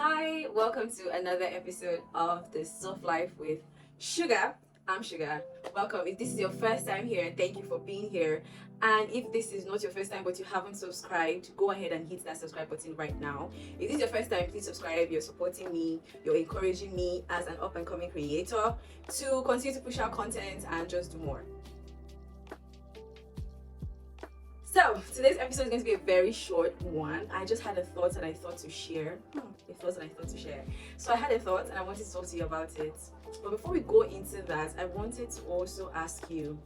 Hi, welcome to another episode of the Soft Life with Sugar. I'm Sugar. Welcome. If this is your first time here, thank you for being here. And if this is not your first time but you haven't subscribed, go ahead and hit that subscribe button right now. If this is your first time, please subscribe. You're supporting me, you're encouraging me as an up and coming creator to continue to push out content and just do more. So today's episode is going to be a very short one. I just had a thought that I thought to share. So I had a thought and I wanted to talk to you about it. But before we go into that, I wanted to also ask you.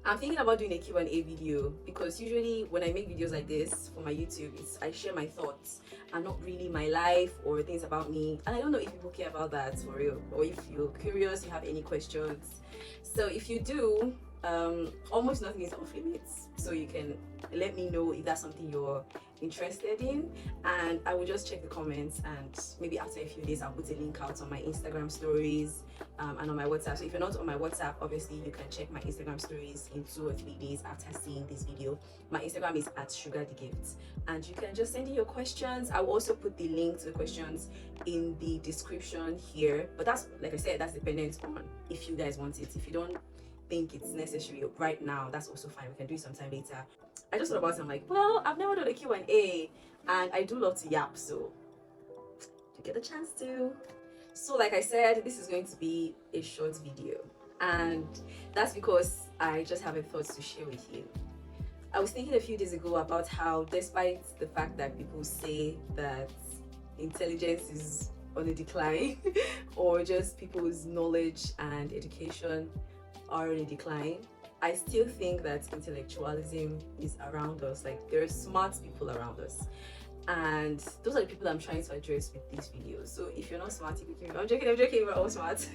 I'm thinking about doing a Q&A video because usually when I make videos like this for my YouTube, I share my thoughts and not really my life or things about me. And I don't know if people care about that for real, or if you're curious, you have any questions. So if you do, almost nothing is off limits, so you can let me know if that's something you're interested in, and I will just check the comments, and maybe after a few days I'll put a link out on my Instagram stories and on my WhatsApp. So if you're not on my WhatsApp, obviously you can check my Instagram stories in 2 or 3 days after seeing this video. My Instagram is @sugarthegift, and you can just send in your questions. I will also put the link to the questions in the description here, but that's, like I said, that's dependent on if you guys want it. If you don't think it's necessary right now, that's also fine. We can do it sometime later. I just thought about it. I'm like, well, I've never done a Q&A and I do love to yap, so to get a chance to. So like I said, this is going to be a short video, and that's because I just have a thought to share with you. I was thinking a few days ago about how, despite the fact that people say that intelligence is on a decline or just people's knowledge and education are in a decline, I still think that intellectualism is around us. Like, there are smart people around us, and those are the people I'm trying to address with these videos. So if you're not smart, I'm joking, we're all smart.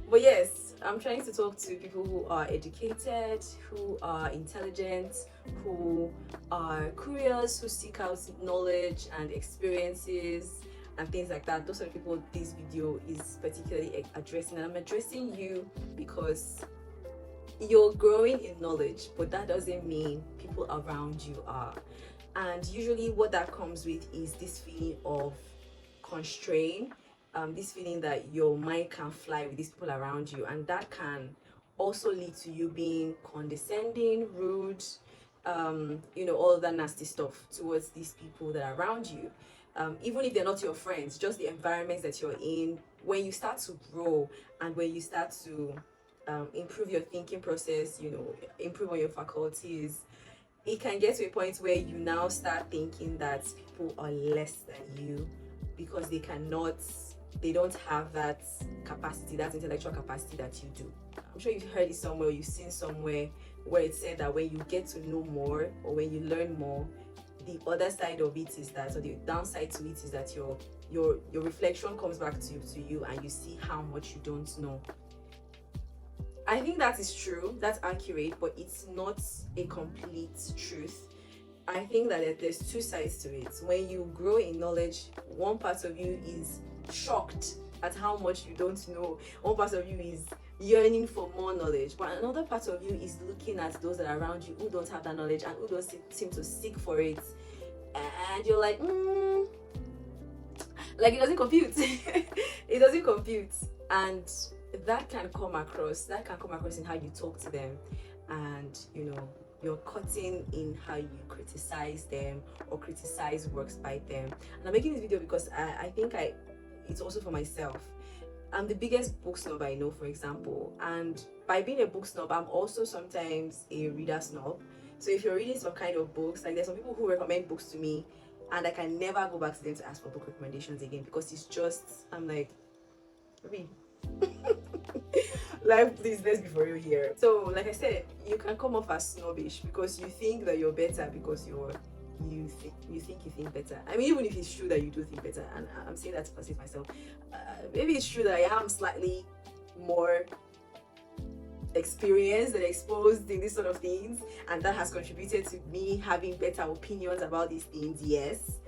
But yes, I'm trying to talk to people who are educated, who are intelligent, who are curious, who seek out knowledge and experiences and things like that. Those are the people this video is particularly addressing, and I'm addressing you because you're growing in knowledge, but that doesn't mean people around you are. And usually what that comes with is this feeling of constraint, this feeling that your mind can fly with these people around you, and that can also lead to you being condescending, rude, all of that nasty stuff towards these people that are around you. Even if they're not your friends, just the environments that you're in, when you start to grow and when you start to improve your thinking process, improve on your faculties, it can get to a point where you now start thinking that people are less than you because they don't have that capacity, that intellectual capacity that you do. I'm sure you've heard it somewhere, you've seen somewhere where it said that when you get to know more or when you learn more, the other side of it is that, or the downside to it is that your reflection comes back to you and you see how much you don't know. I think that is true, that's accurate, but it's not a complete truth. I think that there's 2 sides to it. When you grow in knowledge, one part of you is shocked at how much you don't know. One part of you is yearning for more knowledge, but another part of you is looking at those that are around you who don't have that knowledge and who don't seem to seek for it, and you're like, like it doesn't compute. It doesn't compute, and that can come across in how you talk to them, and you're cutting in how you criticize them or criticize works by them. And I'm making this video because I think it's also for myself. I'm the biggest book snob I know, for example, and by being a book snob, I'm also sometimes a reader snob. So if you're reading some kind of books, like there's some people who recommend books to me and I can never go back to them to ask for book recommendations again, because it's just, I'm like, read. Like, please, let's be for real here. So like I said, you can come off as snobbish because you think that you're better because you think better. I mean, even if it's true that you do think better, and I'm saying that to perceive myself, maybe it's true that I am slightly more experienced and exposed in these sort of things, and that has contributed to me having better opinions about these things, yes.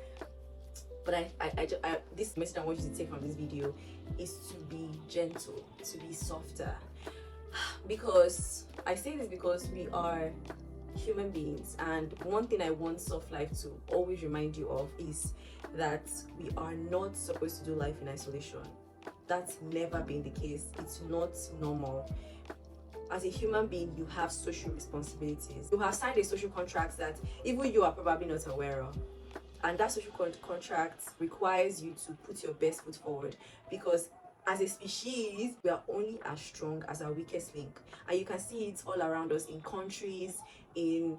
But this message I want you to take from this video is to be gentle, to be softer. Because I say this because we are human beings, and one thing I want Soft Life to always remind you of is that we are not supposed to do life in isolation. That's never been the case. It's not normal. As a human being, you have social responsibilities. You have signed a social contract that even you are probably not aware of. And that social contract requires you to put your best foot forward, because as a species, we are only as strong as our weakest link. And you can see it all around us, in countries, in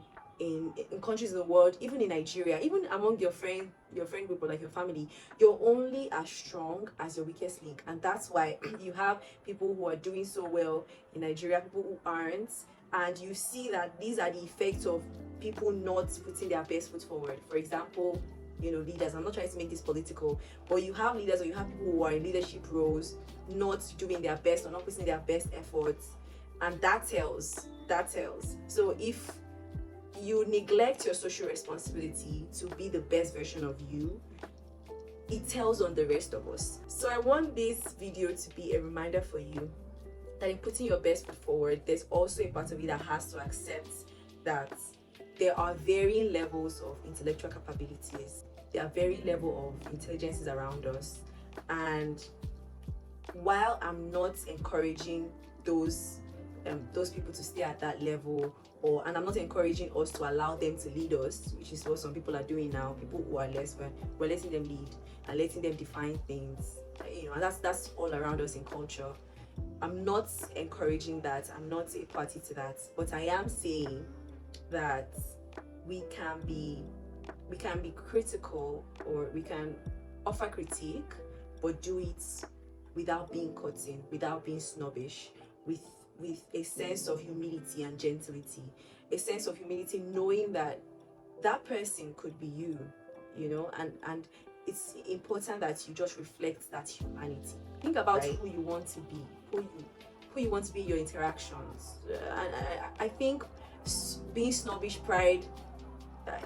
countries in the world, even in Nigeria, even among your friend group or like your family. You're only as strong as your weakest link. And that's why you have people who are doing so well in Nigeria, people who aren't, and you see that these are the effects of people not putting their best foot forward. For example, leaders, I'm not trying to make this political, but you have leaders, or you have people who are in leadership roles not doing their best or not putting their best efforts, and that tells. So if you neglect your social responsibility to be the best version of you, it tells on the rest of us. So I want this video to be a reminder for you that in putting your best foot forward, there's also a part of you that has to accept that there are varying levels of intellectual capabilities. There are varying levels of intelligences around us. And while I'm not encouraging those people to stay at that level, and I'm not encouraging us to allow them to lead us, which is what some people are doing now. People who are less, we're letting them lead and letting them define things, and that's all around us in culture. I'm not encouraging that. I'm not a party to that, but I am saying that we can be critical, or we can offer critique, but do it without being cutting, without being snobbish, with a sense of humility and gentility, a sense of humility, knowing that that person could be you, and it's important that you just reflect that humanity. Think about who you want to be, who you want to be in your interactions. And I think being snobbish pride,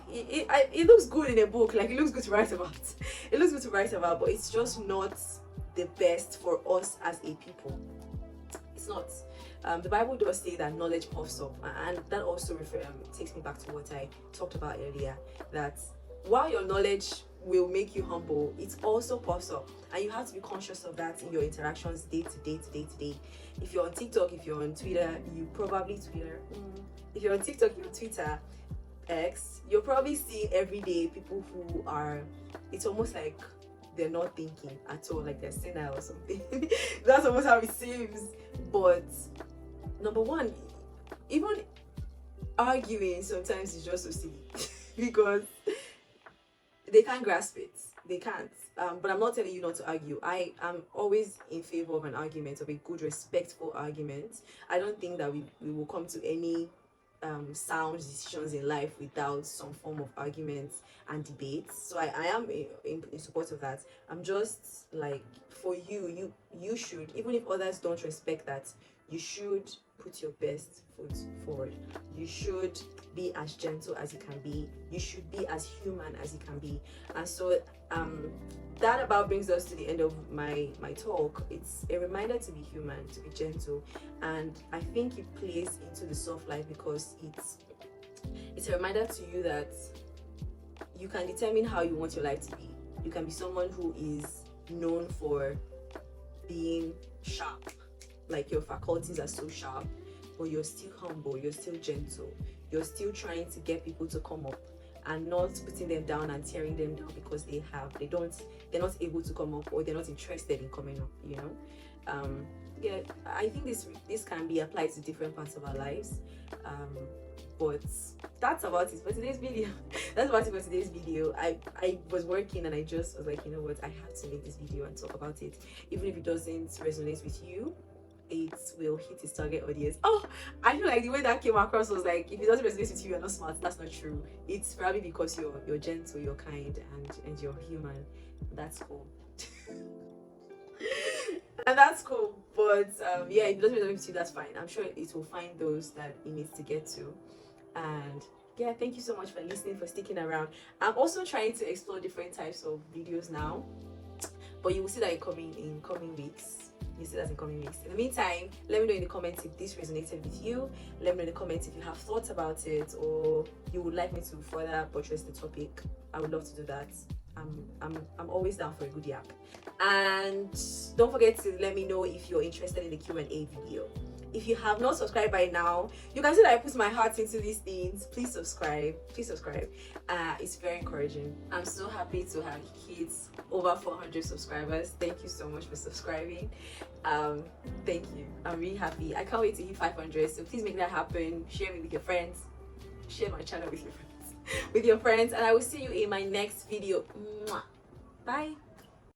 it looks good in a book, like it looks good to write about. It looks good to write about, but it's just not the best for us as a people. It's not. The Bible does say that knowledge puffs up, and that also takes me back to what I talked about earlier, that while your knowledge will make you humble, it also puffs up, and you have to be conscious of that in your interactions day to day. If you're on TikTok, if you're on Twitter, if you're on TikTok, you're on Twitter, X, you're probably seeing every day people who are, it's almost like they're not thinking at all, like they're senile or something. That's almost how it seems. But number one, even arguing sometimes is just so silly because they can't grasp it. They can't. But I'm not telling you not to argue. I am always in favor of an argument, of a good, respectful argument. I don't think that we will come to any sound decisions in life without some form of arguments and debates. So I am in support of that. I'm just like, for you should, even if others don't respect that, you should put your best foot forward. You should be as gentle as you can be. You should be as human as you can be. And so that about brings us to the end of my talk. It's a reminder to be human, to be gentle, and I think it plays into the soft life because it's a reminder to you that you can determine how you want your life to be. You can be someone who is known for being sharp, like your faculties are so sharp, but you're still humble, you're still gentle, you're still trying to get people to come up and not putting them down and tearing them down because they're not able to come up, or they're not interested in coming up. Yeah, I think this can be applied to different parts of our lives, but that's about it for today's video. That's about it for today's video. I was working and I just was like, you know what, I have to make this video and talk about it, even if it doesn't resonate with you. It will hit its target audience. Oh, I feel like the way that came across was like, if it doesn't resonate with you, you're not smart. That's not true. It's probably because you're gentle, you're kind, and you're human. That's cool. And that's cool. But yeah, if it doesn't resonate with you, that's fine. I'm sure it will find those that it needs to get to. And yeah, thank you so much for listening, for sticking around. I'm also trying to explore different types of videos now. but you will see that in coming weeks. You see that in coming weeks. In the meantime, let me know in the comments if this resonated with you. Let me know in the comments if you have thoughts about it, or you would like me to further buttress the topic. I would love to do that. I'm always down for a good yap. And don't forget to let me know if you're interested in the Q&A video. If you have not subscribed by now, you can see that I put my heart into these things. Please subscribe. Please subscribe. It's very encouraging. I'm so happy to have hit over 400 subscribers. Thank you so much for subscribing. Thank you. I'm really happy. I can't wait to hit 500. So please make that happen. Share me with your friends. Share my channel with your friends. And I will see you in my next video. Mwah. Bye.